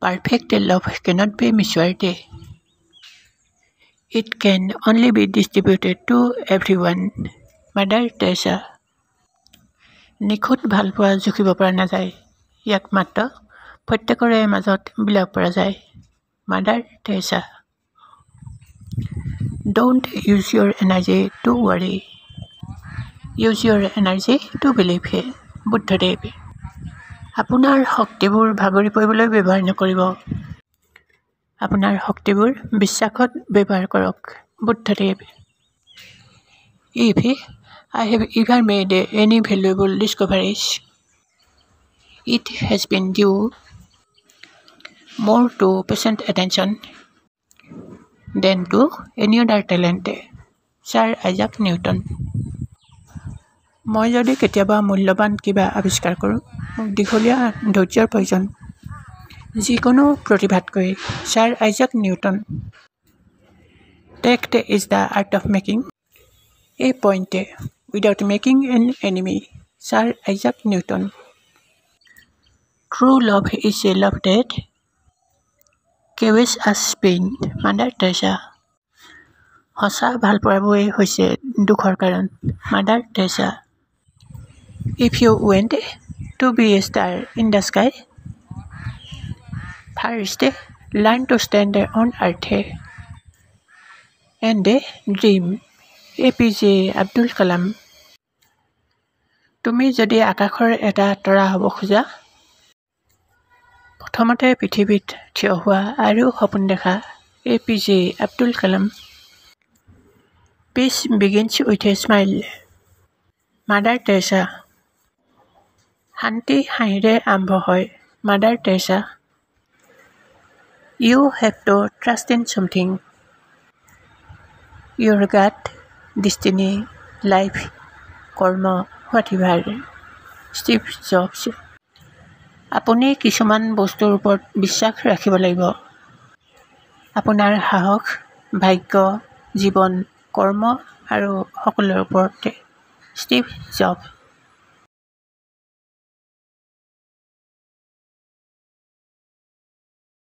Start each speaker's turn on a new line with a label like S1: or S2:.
S1: Perfect love cannot be measured. It can only be distributed to everyone. Mother Teresa. নিখুঁত ভালপোৱা জুখিব পৰা নাযায়। ইয়াক মাত্ৰ প্ৰত্যেকৰে মাজত বিলাব পৰা যায়। Mother Teresa. Don't use your energy to worry. Use your energy to believe. Buddhadev. আপোনাৰ শক্তিবোৰ ভাগৰি পৰিবলৈ ব্যৱহাৰ নকৰিব। আপোনাৰ শক্তিবোৰ বিশ্বাসত ব্যৱহাৰ কৰক। Buddhadev. If I have ever made any valuable discoveries, it has been due more to patient attention than to any other talent. Sir Isaac Newton. মই যদি কেতিয়াবা মূল্যৱান কিবা আৱিষ্কাৰ কৰোঁ, মোক দীঘলীয়া ধৈৰ্যৰ প্ৰয়োজন। যিকোনো প্ৰতিভাতকৈ। Sir Isaac Newton. Tact is the art of making a point without making an enemy. Sir Isaac Newton. True love is a love that carries us pain. Mother Teresa. সঁচা ভালপোৱাবোৰেই হৈছে দুখৰ কাৰণ। Mother Teresa. If you want to be a star in the sky, first learn to stand on earth and dream. APJ Abdul Kalam. তুমি যদি আকাশৰ এটা তৰা হ'ব খোজা, প্ৰথমতে পৃথিৱীত থিয় হোৱা আৰু সপোন দেখা। APJ Abdul Kalam. Peace begins with a smile. Mother Teresa. শান্তি হাঁহিৰে আৰম্ভ হয়। Mother Teresa. You have to trust in something. Your gut, destiny, life, কৰ্ম, whatever. Steve Jobs. আপুনি কিছুমান বস্তুৰ ওপৰত বিশ্বাস ৰাখিব লাগিব। আপোনাৰ সাহস, ভাগ্য, জীৱন, কৰ্ম আৰু সকলোৰে ওপৰতে। Steve Jobs.